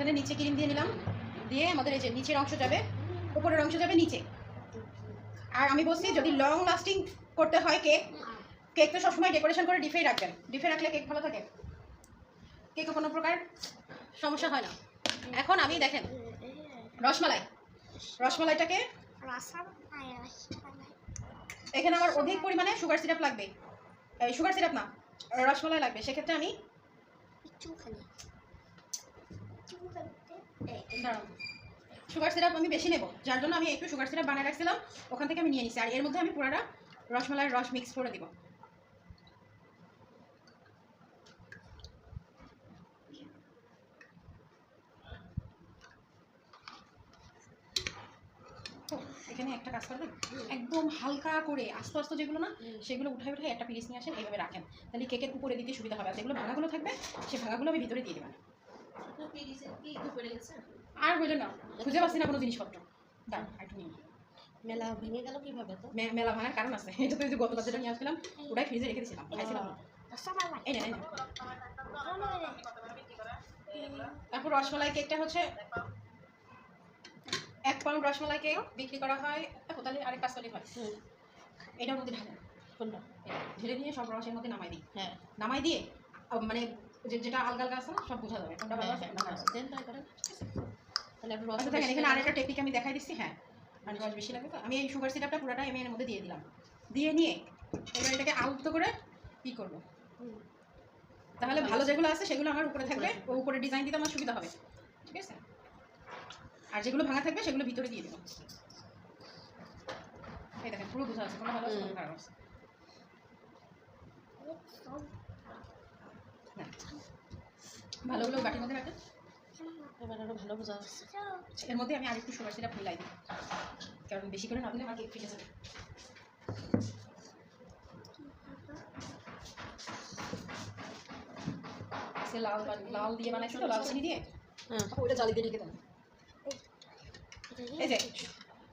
এখানে নিচে ক্রিম দিয়ে নিলাম, দিয়ে আমাদের এই যে নিচের অংশ যাবে, উপরের অংশ যাবে নিচে। আর আমি বলছি যদি লং লাস্টিং করতে হয় কেক তো সবসময় ডেকোরেশন করে ডিপে রাখবেন। ডিপে রাখলে কেক ভালো থাকে, কেকে কোনো প্রকার সমস্যা হয় না। এখন আমি দেখেন রসমালাইটাকে এখানে আমার অধিক পরিমাণে সুগার সিরাপ লাগবে, সুগার সিরাপ না রসমালাই লাগবে। সেক্ষেত্রে আমি সুগার সিরাপ আমি বেশি নেব, যার জন্য আমি একটু সুগার সিরাপ বানিয়ে রাখছিলাম, ওখান থেকে আমি নিয়ে নিচ্ছি। আর এর মধ্যে আমি পুরোটা রসমালাইয়ের রস মিক্স করে দিব। এখানে একটা কাজ করবেন, একদম হালকা করে আস্তে আস্তে যেগুলো না সেগুলো উঠায় উঠায় একটা পিরিচ নিয়ে আসেন, এইভাবে রাখেন, তাহলে কেকের উপরে দিতে সুবিধা হবে। আর যেগুলো ভাঙাগুলো থাকবে সেই ভাঙাগুলো আমি ভিতরে দিয়ে দেবেন। আর বললেন না, খুঁজে পাচ্ছি না কোনো জিনিসপত্র। দাঁড়ান একটু নিয়ে। মেলা ভেঙে গেল কিভাবে? তো মেলা ভাঙার কারণ আছে, এটা তো গতকাল যেটা নিয়ে আসলাম ওটাই ফ্রিজে রেখে দিয়েছিলাম, খাইছিলাম। এই না তারপর রসমালাই কেকটা হচ্ছে 1 পাউন্ড রসমালাই কেক বিক্রি করা হয়, তাহলে আরেক 5 পাউন্ড হয়। এটার মধ্যে ঢালেন, ঢেলে নিয়ে সব রসের মধ্যে নামাই দিই। হ্যাঁ, নামাই দিয়ে মানে যেটা আলগা আলগা আছে না সব বোঝা যাবে কোনটা ভালো আছে কোনটা খারাপ। দেন তাই করেন। তাহলে একটু রস দেখেন এখানে আরেকটা টেকনিক আমি দেখাই দিচ্ছি। হ্যাঁ, আর রস বেশি লাগবে তো আমি এই সুগার সিরাপটা পুরোটা আমি এর মধ্যে দিয়ে দিলাম, দিয়ে নিয়ে এবার এটাকে আলতো করে কি করব, তাহলে ভালো যেগুলো আছে সেগুলো আমার উপরে থাকবে, ও উপরে ডিজাইন দিতে আমার সুবিধা হবে। ঠিক আছে, আর যেগুলো ভাঙা থাকবে সেগুলো ভিতরে দিয়ে দেবো। এই দেখেন পুরো বোঝা আছে কোনটা ভালো আছে কোনটা খারাপ আছে। ভালোগুলো বাটির মধ্যে রাখেন। এবার আরো ভালো বোঝা যাচ্ছে। এর মধ্যে আমি আরেকটু সুগার সিরাপ মিলাই দিই, কারণ বেশি করে না দিলে আমার কেক ফেটে যাবে। সে লাল দিয়ে বানাইছিল, লাল চিনি দিয়ে, ওইটা জালি দিয়ে রেখে দেন। এই যে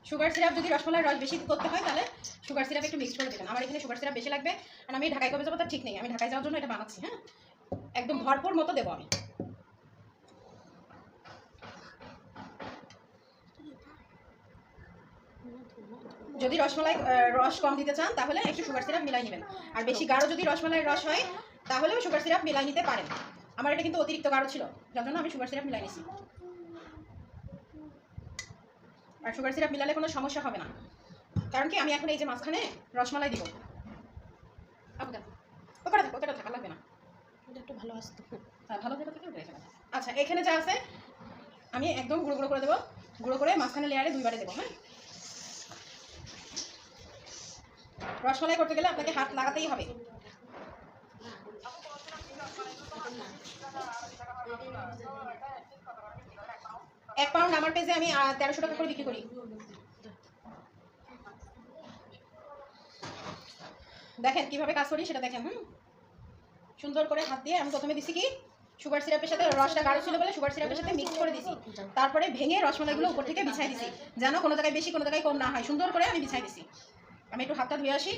সুগার সিরাপ যদি রসমালাইয়ের রস বেশি করতে হয় তাহলে সুগার সিরাপ একটু মিক্স করে দেবেন। আমার এখানে সুগার সিরাপ বেশি লাগবে, আর আমি ঢাকায় কবে যাবো তার ঠিক নেই, আমি ঢাকায় যাওয়ার জন্য এটা বানাচ্ছি। হ্যাঁ, একদম ভরপুর মতো দেবো আমি। যদি রসমালাই রস কম দিতে চান তাহলে একটু সুগার সিরাপ মিলাই নেবেন, আর বেশি গাঢ় যদি রসমালাইয়ের রস হয় তাহলেও সুগার সিরাপ মিলাই নিতে পারেন। আমার এটা কিন্তু অতিরিক্ত গাঢ় ছিল, যার জন্য আমি সুগার সিরাপ মিলাই নিছি। আর সুগার সিরাপ মিলালে কোনো সমস্যা হবে না, কারণ কি আমি এখন এই যে মাঝখানে রসমালাই দিব। ওটা থাকা লাগবে না, এটা একটু ভালো আসতো। হ্যাঁ, ভালো যেটা থেকে ওটা রেখে দেন। আচ্ছা, এখানে যা আছে আমি একদম গুঁড়ো গুঁড়ো করে দেবো, গুঁড়ো করে মাঝখানে লেয়ারে 2 বারে দেবো। হ্যাঁ, রসমালাই করতে গেলে আপনাকে হাত লাগাতেই হবে। এক পাউন্ড আমার পেজে আমি 1300 টাকা করে বিক্রি করি। দেখেন কিভাবে কাজ করি সেটা দেখেন। সুন্দর করে হাত দিয়ে আমি প্রথমে দিছি কি সুগার সিরাপের সাথে রসটা গাঢ় ছিল বলে সুগার সিরাপের সাথে মিক্স করে দিছি, তারপরে ভেঙে রসমালাইগুলো উপর থেকে বিছাই দিছি, যেন কোনো জায়গায় বেশি কোনো জায়গায় কম না হয়। সুন্দর করে আমি বিছাই দিছি। আমি একটু হাতটা ধুয়ে আসি।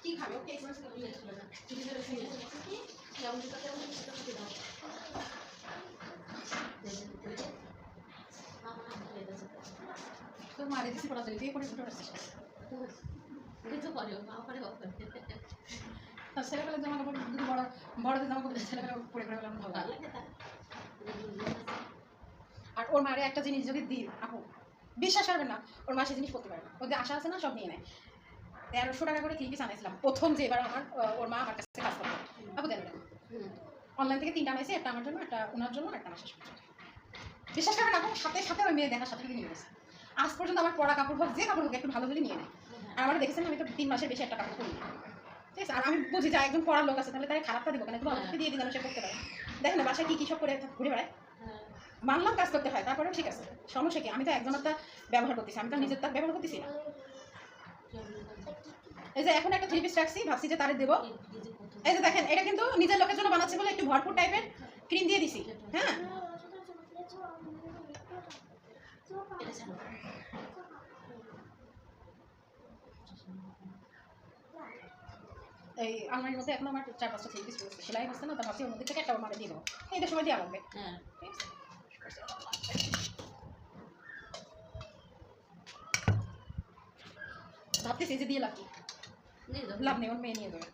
কি খাবে ওকে তো মারে দিছি পড়া দিয়ে করে ফুটো আসছে। ছেলেবেলার জামা কাপড় যদি বড়দের জামা কাপড় ছেলেবেলা পরে করে গেলাম ভালো লাগে। আর ওর মারে একটা জিনিস যদি দিই আপু বিশ্বাস করবেন না, ওর মা সে জিনিস করতে পারে না, ওদের আশা আছে না সব নিয়ে নেয়। 1300 টাকা করে কিনতে আনাইছিলাম প্রথম যে এবার ওর মা আমার কাছে কাজ করতো। আপু দেন অনলাইন থেকে 3টা আনাইছি, একটা আমার জন্য, একটা ওনার জন্য, একটা আমার শেষ। বিশ্বাস করবেন আপু, সাথে সাথে ওই মেয়ে দেখার সাথে নিয়ে গেছে। আজ পর্যন্ত আমার পড়া কাপড় হোক যে কাপড় হোক একটু ভালো হলে নিয়ে নেয়। আর আমার দেখেছেন আমি তো 3 মাসের বেশি একটা কাপড় পরি না। ঠিক আছে, আর আমি বুঝি যে একজন পড়ার লোক আছে তাহলে তাই খারাপটা দিব কেন, একটু ভালোকে দিয়ে দিলাম সে করতে পারে। দেখেন না বাসায় কি সব করে ঘুরে বেড়ায়। মানলাম কাজ করতে হয়, তারপরেও ঠিক আছে, সমস্যা কি, আমি তো একজনেরটা ব্যবহার করতেছি, আমি তো নিজের তার ব্যবহার করতেছি না। এই যে এখন একটা 3 পিস রাখছি, ভাবছি যে তারে দেবো। এই যে দেখেন এটা কিন্তু নিজের লোকের জন্য বানাচ্ছি বলে একটু ভরপুর টাইপের ক্রিম দিয়ে দিছি। হ্যাঁ, এই আলমারির মধ্যে এখন আমার 4-5টা থ্রি পিস রয়েছে, সেলাই হচ্ছে না, তা ভাবছি ওর মধ্যে থেকে একটা ওর মাঝে দিয়ে দেবো, এইটার সময় দেওয়া লাগবে। হ্যাঁ ঠিক আছে, ভাবতেছি যে দিয়ে লাভ কি? নিয়ে যাবো। লাভ নেই, ওর মেয়ে নিয়ে যাবে,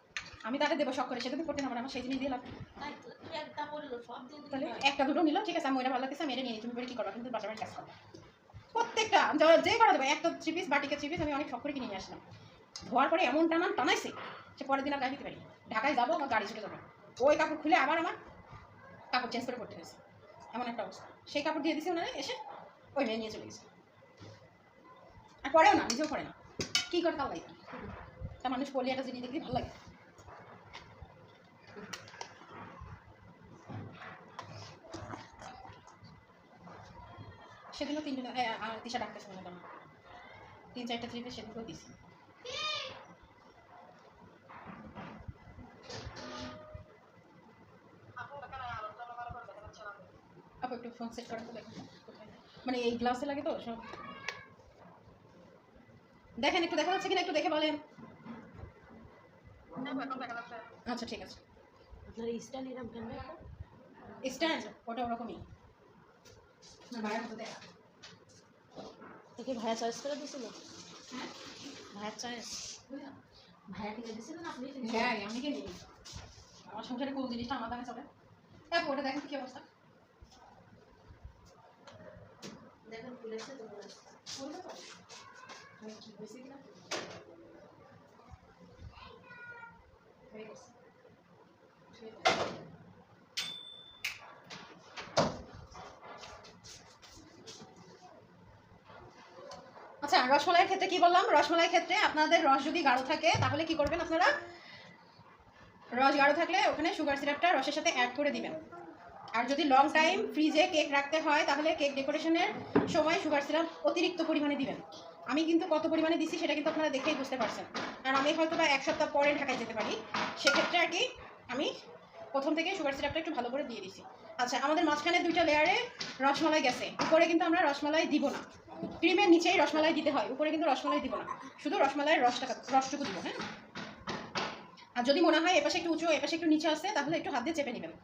আমি তাকে দেবো শখ করে, সেটা তো করতে না পারে, আমার সেই জিনিস দিয়ে লাভ কি? তাই তো, তুই একটা বললো সব দিন তাহলে একটা দুটো নিল, ঠিক আছে, আমি ওইটা ভালো লাগতেছে, আমি এটা নিয়ে নিই, তুমি করে কি করো, কিন্তু বাসার কাজ করো প্রত্যেকটা যে করা দেবো, একটা থ্রি পিস বাটিকে থ্রি পিস আমি অনেক শখ করে কিনে নিয়ে আসলাম, ধোয়ার পরে এমন টানাইছে সে পরের দিন আর গায়ে দিতে পারি, ঢাকায় যাবো আমার গাড়ি ছুটে যাবে, ওই কাপড় খুলে আবার আমার কাপড় চেঞ্জ করে করতে হয়েছে, এমন একটা অবস্থা। সেই কাপড় দিয়ে দিছি ওনারা, এসে ওই মেয়ে নিয়ে চলে গেছে, আর পরেও না, নিজেও করে না, কী করে তাও লাগে তা মানুষ পড়লে একটা জিনিস দেখলে ভালো লাগে। সেদিনও তিনজন তিশা ডাক্তার শুনে না, 3-4টা থ্রি পিস সেদিনকেও দিছি। আপু একটু ফোন সেট করা তো দেখুন কোথায়, মানে এই গ্লাসে লাগে তো সব, দেখেন একটু দেখা যাচ্ছে কিনা, একটু দেখে বলেন। আচ্ছা ঠিক আছে, আপনার স্টাইল এরকম কেন দেখো? স্ট্যান্ড ওটা ওরকমই না, বাইরের মতো দেখা। তোকে ভাইয়া চয়েস করে দিছিল? ভাইয়া চয়েস ভাইয়া কিনে দিছিল না আপনি? হ্যাঁ আমি কিনি, আমার সংসারে কোন জিনিসটা আমার দামে চলে। হ্যাঁ ওটা দেখেন কি অবস্থা, দেখেন খুলেছে তো বলতে পারি কি হয়েছে কিনা, হয়ে গেছে। আচ্ছা রসমালাইয়ের ক্ষেত্রে কি বললাম, রসমালাইয়ের ক্ষেত্রে আপনাদের রস যদি গাঢ় থাকে তাহলে কি করবেন আপনারা, রস গাঢ় থাকলে ওখানে সুগার সিরাপটা রসের সাথে অ্যাড করে দিবেন। আর যদি লং টাইম ফ্রিজে কেক রাখতে হয় তাহলে কেক ডেকোরেশনের সময় সুগার সিরাপ অতিরিক্ত পরিমাণে দিবেন। আমি কিন্তু কত পরিমাণে দিচ্ছি সেটা কিন্তু আপনারা দেখেই বুঝতে পারছেন, আর আমি হয়তো বা 1 সপ্তাহ পরে ঢাকায় যেতে পারি, সেক্ষেত্রে আর কি আমি প্রথম থেকে সুগার সিরাপটা একটু ভালো করে দিয়ে দিচ্ছি। আচ্ছা আমাদের মাঝখানে 2টা লেয়ারে রসমালাই গেছে, উপরে কিন্তু আমরা রসমালাই দিব না, ক্রিমের নিচেই রসমালাই দিতে হয়, উপরে কিন্তু রসমালাই দিব না, শুধু রসমালাইয়ের রসটুকু দিব। হ্যাঁ, আর যদি মনে হয় এপাশে একটু উঁচু এপাশে একটু নিচে আসছে তাহলে একটু হাত দিয়ে চেপে নেবেন।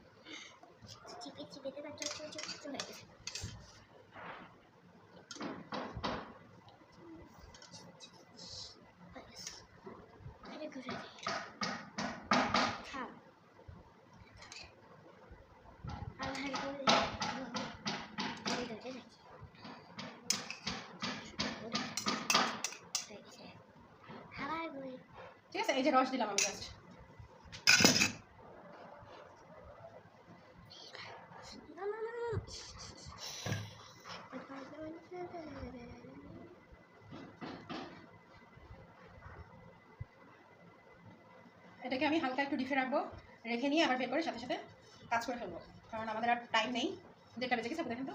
ঠিক আছে, এই যে রস দিলাম আমি জাস্ট, এটাকে আমি হালকা একটু ডিপে রাখবো, রেখে নিয়ে আবার বের করে সাথে সাথে কাজ করে ফেলবো, কারণ আমাদের আর টাইম নেই। 1:30 বেজে গেছে, দেখেন তো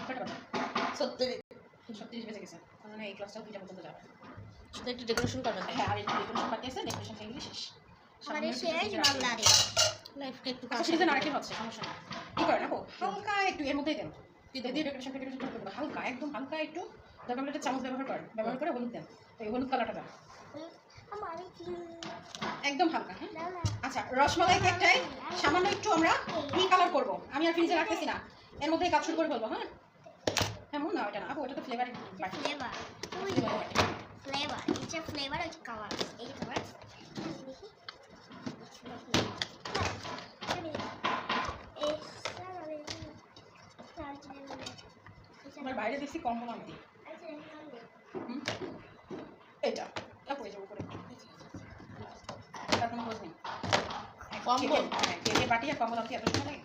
কটা বাজে? 36 বেজে গেছে, মানে এই ক্লাসটাও 2টা পর্যন্ত যাবে। শুধু একটু ডেকোরেশন করবেন। হ্যাঁ, আর একটু ডেকোরেশন বাকি আছে, ডেকোরেশন হয়ে গেলে শেষ। লাইফকে একটু আচ্ছা ফ্রিজে না রাখলে হচ্ছে, সমস্যা নেই। কি করেন আপু, হালকা একটু এর মধ্যেই দেন, দিয়ে ডেকোরেশন করে দেবেন, হালকা একদম হালকা একটু, দরকার হলে একটা চামচ ব্যবহার করেন, ব্যবহার করে হলুদ দেন, এই হলুদ কালারটা দেন একদম হালকা। হ্যাঁ আচ্ছা, রসমালাই কেকটাই সামান্য একটু আমরা কালার করবো, আমি আর ফ্রিজে রাখতেছি না, এর মধ্যেই কাজ শুরু করে ফেলবো। হ্যাঁ এমন না, ওটা না আপু, ওটা তো ফ্লেভার বাটি। আমার বাইরে দেখছি কম্বল আনতে, এটা আপু এই যে উপরে এটা কোনো খোঁজ নেই, কম্বল? হ্যাঁ কেকের বাটি আর কম্বল আনতে এত সময় লাগে?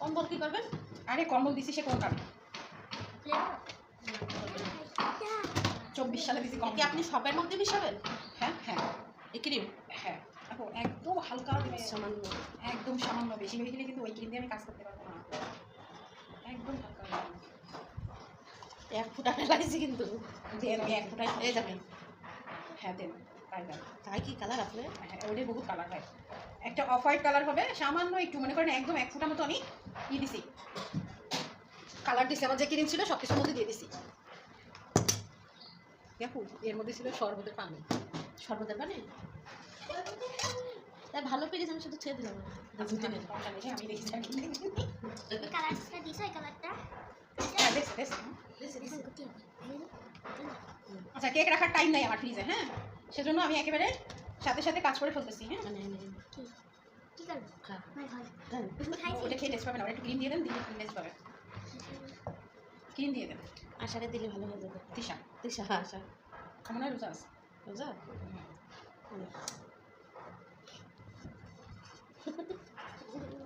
কম্বল কি করবেন? আরে কম্বল দিছি সে কোন কারণে, 24 সালে দিছি কি কম্বল। আপনি সবের মধ্যে মিশাবেন? হ্যাঁ হ্যাঁ এই ক্রিম হ্যাঁ আপু একদম হালকা দিবে, সামান্য একদম সামান্য, বেশি বেশি দিলে কিন্তু ওই ক্রিম দিয়ে আমি কাজ করতে পারবো না, একদম হালকা দিবেন। 1 ফুটা ফেলাইছি কিন্তু। দেন ওই 1 ফুটাই এই যাবেন। হ্যাঁ দেন, তাই দেন। তাই কি কালার আপনি? হ্যাঁ ওইটাই বহুত কালার হয়, একটা অফ হোয়াইট কালার হবে, সামান্য একটু মনে করেন একদম 1 ফুটা মতো আমি দিছি, কালার দিছি, আমার যে ক্রিম ছিল সব কিছুর মধ্যে দিয়ে দিছি। দেখো এর মধ্যে ছিল শরবতের পানি। শরবতের পানি তাই ভালো পেয়েছি, আমি শুধু ছেড়ে দিলাম ধুতে নেই। আমি দেখেছি আর কি দেখিনি। এই কালারটা দিছো, এই কালারটা হ্যাঁ দেখছি দেখছি। আচ্ছা কেক রাখার টাইম নাই আমার ফ্রিজে, হ্যাঁ সেজন্য আমি একেবারে সাথে সাথে কাজ করে ফেলতেছি। হ্যাঁ মানে কি কি করব? খা ভাই ভাই দেন। তুমি খাইছো? ওটা খেয়ে টেস্ট পাবেন, ওটা একটু ক্রিম দিয়ে দেন, দিলে টেস্ট পাবেন। ক্রিম দিয়ে দেন। আষাঢ়ে দিলে ভালো হয়ে যাবে। তিশা তিশা আশা মনে হয় রোজা আছে। বুঝা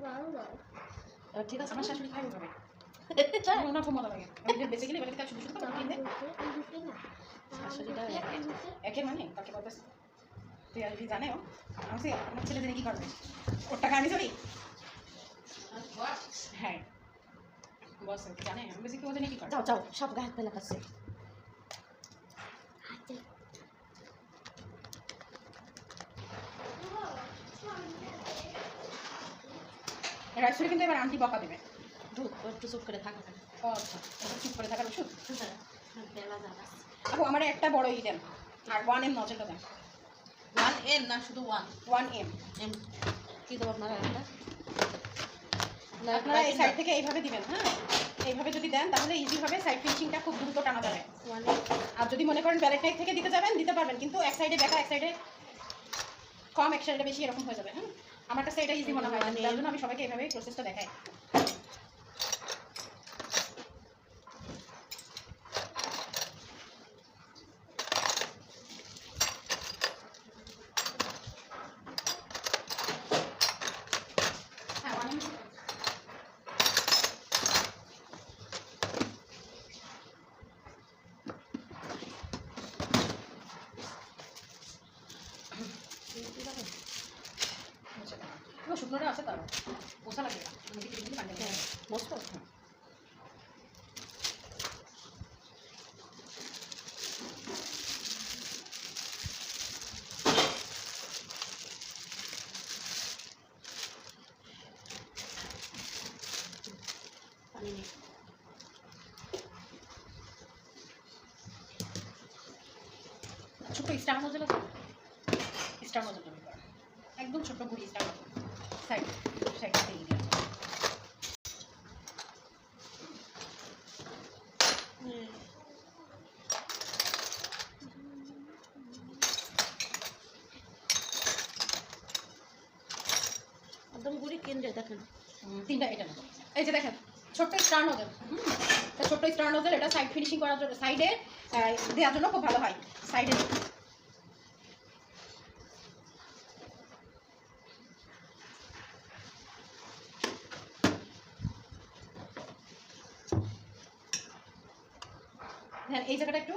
ওয়াও ওয়াও। ঠিক আছে। আমার শাশুড়ি খাই ওভাবে, ওনার খুব মজা লাগে। আমি যে বেঁচে গেলে এবার থেকে শুধু শুধু করে ক্রিম দেন। শাশুড়িটা একের মানে তাকে বলতেছে তুই আর কি জানে ও আমি আমার ছেলে জেনে কি করবে, ওর টাকা আমি চলি। হ্যাঁ বস জানে আমি বেশি কি ও জানে কি করে। যাও যাও সব গায়ে হাত ফেলা কাছে। রাইসুরি কিন্তু এবার আন্টি বকা দেবে। ধুপ একটু চুপ করে থাকা। ও আচ্ছা ওটা চুপ করে থাকার ওষুধ। বেলা যাবে। আপু আমার একটা বড় ই দেন আর 1M নজলটা দেন। 1M না শুধু 1M M কি দেবো আপনারা একটা? আপনারা এই সাইড থেকে এইভাবে দিবেন। হ্যাঁ এইভাবে যদি দেন তাহলে ইজি হবে, সাইড ফিনিশিংটা খুব দ্রুত টানা যাবে। 1M আর যদি মনে করেন ব্যালেট নাইফ থেকে দিতে যাবেন দিতে পারবেন, কিন্তু এক সাইডে বেকা এক সাইডে কম এক সাইডে বেশি এরকম হয়ে যাবে। হ্যাঁ আমার কাছে এটা ইজি মনে হয়, তার জন্য আমি সবাইকে এইভাবে প্রসেসটা দেখাই। হ্যাঁ 1M শুকনোটা আছে তার পোষা লাগে না, আমি কিন্তু পানি হ্যাঁ বসবো। পানি নেই। ছোট্ট স্টার নজল আছে, স্টার নজল একদম ছোট্ট গুড়ি স্টার নজল সাইড সাইড দিয়ে দিলাম। একদম গুড়ি কেন্দ্রে দেখেন। তিনটা এটা নেবো। এই যে দেখেন ছোট্ট স্টার নজল, ছোট্ট স্টার নজল, এটা সাইড ফিনিশিং করার জন্য সাইডে দেওয়ার জন্য খুব ভালো হয়। সাইডে হ্যাঁ এই জায়গাটা একটু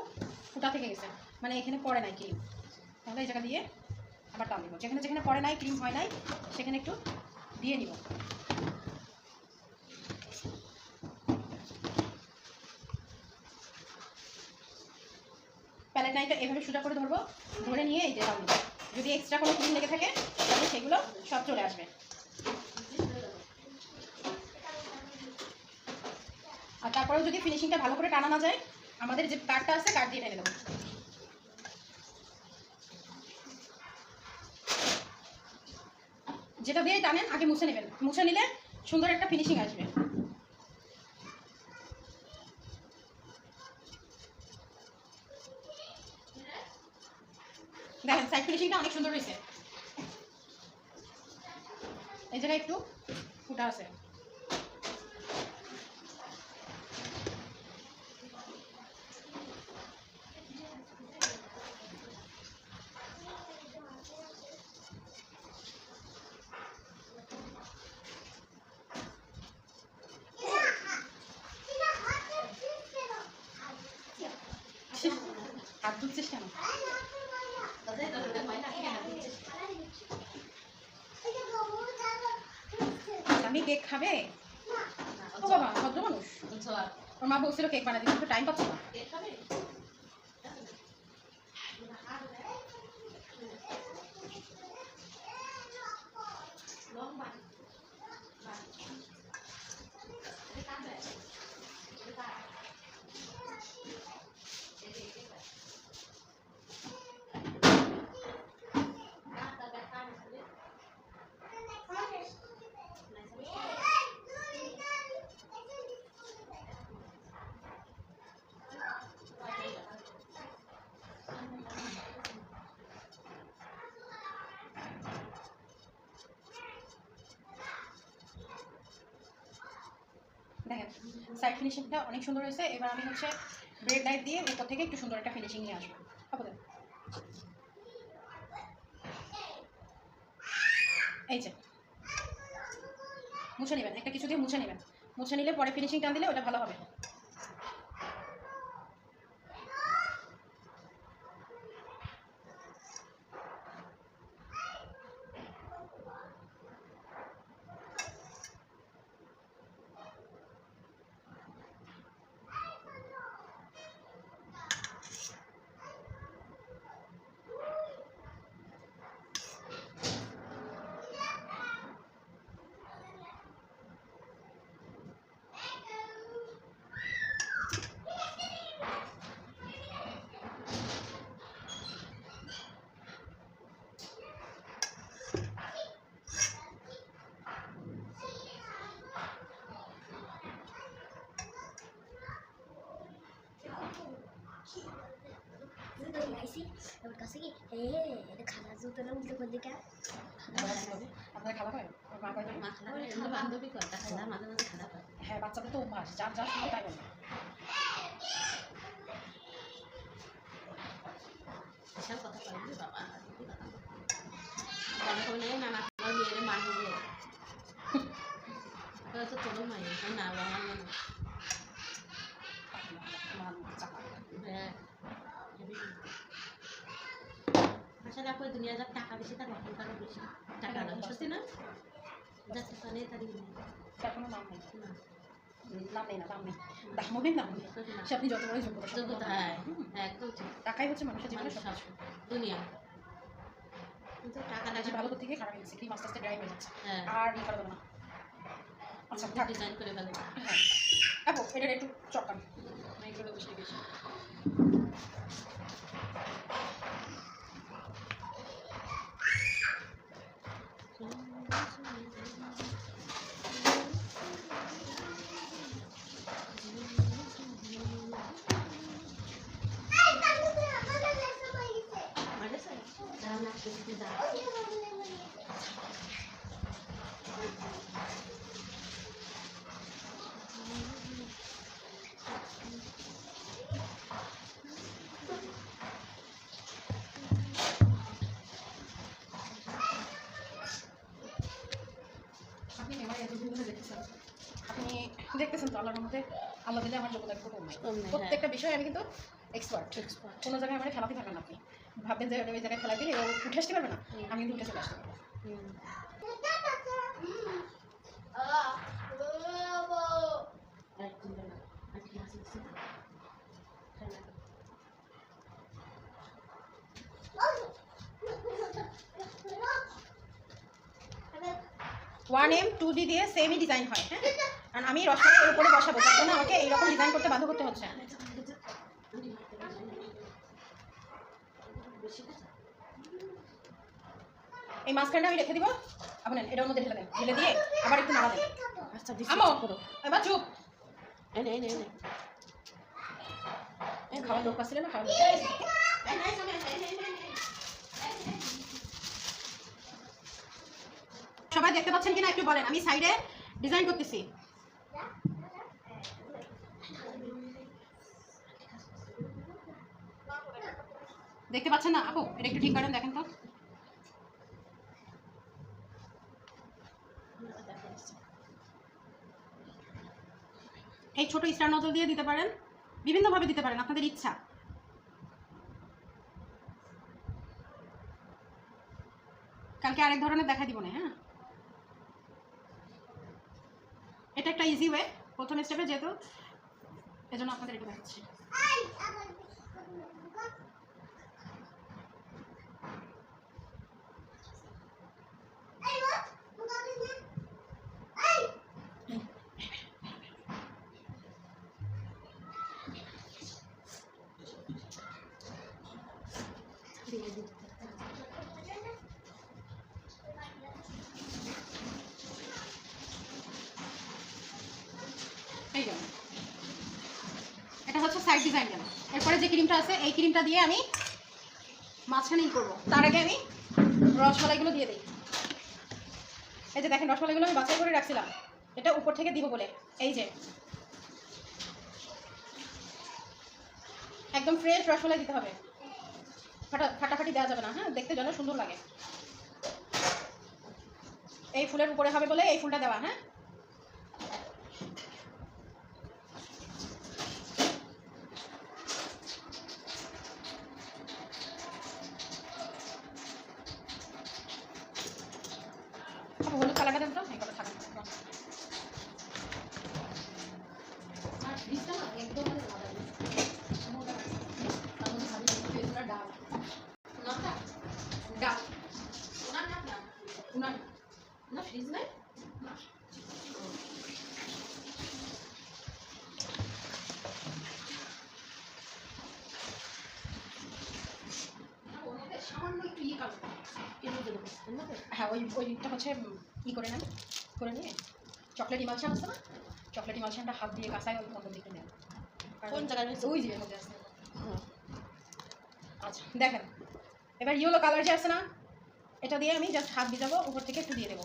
ফুটা থেকে গেছে, মানে এখানে পড়ে নাই ক্রিম, তাহলে এই জায়গা দিয়ে আবার টান দিব। যেখানে যেখানে পড়ে নাই ক্রিম হয় নাই সেখানে একটু দিয়ে নিব। প্যালেট নাইফটা এভাবে সোজা করে ধরবো, ধরে নিয়ে এই যে টান দিব। যদি এক্সট্রা কোনো ক্রিম লেগে থাকে তাহলে সেগুলো সব চলে আসবে। আর তারপরেও যদি ফিনিশিংটা ভালো করে টানা না যায় আমাদের যে কাঠটা আছে কাঠ দিয়ে টেনে দেবো। যেটা দিয়ে টানেন আগে মুছে নেবেন, মুছে নিলে সুন্দর একটা ফিনিশিং আসবে। দেখেন সাইড ফিনিশিংটা অনেক সুন্দর হয়েছে। এই জায়গায় একটু ফুটা আছে। হাত ধুচ্ছিস কেন? আমি কেক খাবে? ও বাবা ভদ্র মানুষ। ওর মা বলছিল কেক বানাতে, কিন্তু টাইম পাচ্ছে না। দেখেন সাইড ফিনিশিংটা অনেক সুন্দর হয়েছে। এবার আমি হচ্ছে ব্রেড নাইফ দিয়ে উপর থেকে একটু সুন্দর একটা ফিনিশিং নিয়ে আসবো। আপনাদের এই যে মুছে নেবেন, একটা কিছু দিয়ে মুছে নেবেন, মুছে নিলে পরে ফিনিশিং টান দিলে ওটা ভালো হবে। জুতো লাইছি এবার কাছে কি এটা খালা জুতো না উল্টো করলি কা আপনার খাওয়া হয় ওর মা করে মা খারাপ হয়, এগুলো বান্ধবী করে, তা খারাপ, মাঝে মাঝে খারাপ হয়। হ্যাঁ বাচ্চাদের তো অভ্যাস, যার যার সঙ্গে তাই বলবে। বিশাল কথা বলবি বাবা, সত্যি কথা বলে কবে নেই না, খাবার দিয়ে মা হয়ে তো তোর মায়ের না আমার মনে হ্যাঁ আসলে আপনার দুনিয়া যার টাকা বেশি তার অহংকারও বেশি। টাকা দাম সত্যি না, যার টাকা নেই তারই নেই। তার কোনো নাম নেই, না নাম নেই না, দাম নেই, দাম হবে না সে আপনি যত বড় যোগ্যতা যোগ্যতা, হ্যাঁ একদম ঠিক। টাকাই হচ্ছে মানুষের জীবনে সব মানুষ দুনিয়া কিন্তু টাকা কাজে টাকা ভালো করতে গিয়ে খারাপ হয়ে গেছে, ক্রিম আস্তে আস্তে ড্রাই হয়ে যাচ্ছে হ্যাঁ আর ই করা যাবে না। আচ্ছা থাক, ডিজাইন করে ফেলো। হ্যাঁ আপু এটার একটু চটকান এগুলো বেশি বেশি। মানে স্যার দাঁড়ান না, একটু দাঁড়ান। আপনি মেমারি এতদিন ধরে দেখতেছেন, আপনি দেখতেছেন তো আল্লাহর মধ্যে আল্লাহ দিলে আমার যোগ্যতা একটু কম নাই। কম নাই, প্রত্যেকটা বিষয়ে আমি কিন্তু এক্সপার্ট। এক্সপার্ট। কোনো জায়গায় আমার খেলাতে থাকেন আপনি ভাববেন যে ওই জায়গায় খেলা দিলে ও উঠে আসতে পারবে না, আমি কিন্তু উঠে চলে আসতে পারবো। একদম না, আর কি আছে কিছু না। খেলা। 1M 2D দিয়ে সেমই ডিজাইন হয়। হ্যাঁ আর আমি রসমালাইয়ের উপরে বসাবো, তার জন্য আমাকে এইরকম ডিজাইন করতে বাধ্য করতে হচ্ছে। এই মাঝখানটা আমি রেখে দিব, আপনি এটার মধ্যে ঢেলে দেন, ঢেলে দিয়ে আবার একটু নাড়া দেন। আচ্ছা আমো করো। এবার চুপ, এনে এনে এনে খাওয়ার লোক পাচ্ছিল না, খাওয়ার লোক। সবাই দেখতে পাচ্ছেন কিনা একটু বলেন, আমি সাইডে ডিজাইন করতেছি। দেখতে পাচ্ছেন না আপু, এটা একটু ঠিক করেন দেখেন তো। এই ছোট স্টার নজল দিয়ে দিতে পারেন, বিভিন্নভাবে দিতে পারেন, আপনাদের ইচ্ছা। কালকে আরেক ধরনের দেখা দিব না। হ্যাঁ এটা একটা ইজি ওয়ে প্রথম স্টেপে, যেহেতু এজন্য আপনাদের এটা দেখাচ্ছি। এই জন্য এটা হচ্ছে সাইড ডিজাইন। কেন এরপরে যে ক্রিমটা আছে এই ক্রিমটা দিয়ে আমি মাঝখানেই করবো, তার আগে আমি রসমালাইগুলো দিয়ে দিই। এই যে দেখেন রসমালাইগুলো আমি বাছাই করে রাখছিলাম, এটা উপর থেকে দিব বলে এই যে একদম ফ্রেশ রসমালাই দিতে হবে, ফাটাফাটি দেওয়া যাবে না, হ্যাঁ দেখতে যেন সুন্দর লাগে। এই ফুলের উপরে হবে বলে এই ফুলটা দেওয়া। হ্যাঁ হলুদ কালারটা দেন তো, এই কথা থাকুন। আর বীজটা না একদম মানে আলাদা বীজ। তার মধ্যে ভাবি এগুলো ডাল, ওনারটা ডাল, ওনার না ওনার না ফ্রিজ নাই। সামান্য একটু ইয়ে কালো হ্যাঁ ওইটা হচ্ছে করে নেন, করে নিয়ে চকলেট ইমালশান আছে না, চকলেট ইমালশানটা হাত দিয়ে কাঁচায় ওই মতো দিকে নেন। কোন জায়গায় ওই যে মধ্যে আছে। আচ্ছা দেখেন এবার ইয়েলো কালার যে আছে না, এটা দিয়ে আমি জাস্ট হাত ভিজাবো, উপর থেকে একটু দিয়ে দেবো।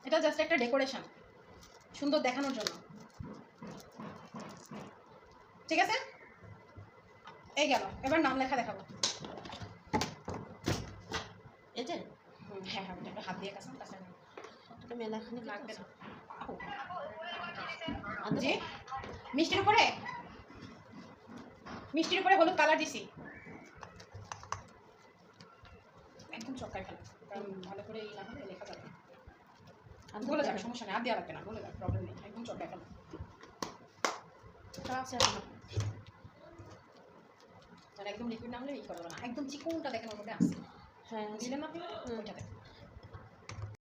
এটা জাস্ট একটা ডেকোরেশন, সুন্দর দেখানোর জন্য। ঠিক আছে, এই গেল। এবার নাম লেখা দেখাবো। এই যে হ্যাঁ হ্যাঁ একটা হাত দিয়ে কাছে একটা মেলাখানি লাগবে না। আনতে জি মিষ্টির উপরে, মিষ্টির উপরে হলুদ কালার দিছি, একদম চক্কায় ফেলা, কারণ ভালো করে এই না হলে লেখা যাবে। বলে যাবে, সমস্যা নেই, আর দেওয়া লাগবে না, বলে যাবে, প্রবলেম নেই, একদম চক্কায় ফেলা। আছে এখন মানে একদম লিকুইড না হলে এই করবে না, একদম চিকনটা দেখেন ওর মধ্যে আসছে। হ্যাঁ দিলেন না আপনি ওইটাতে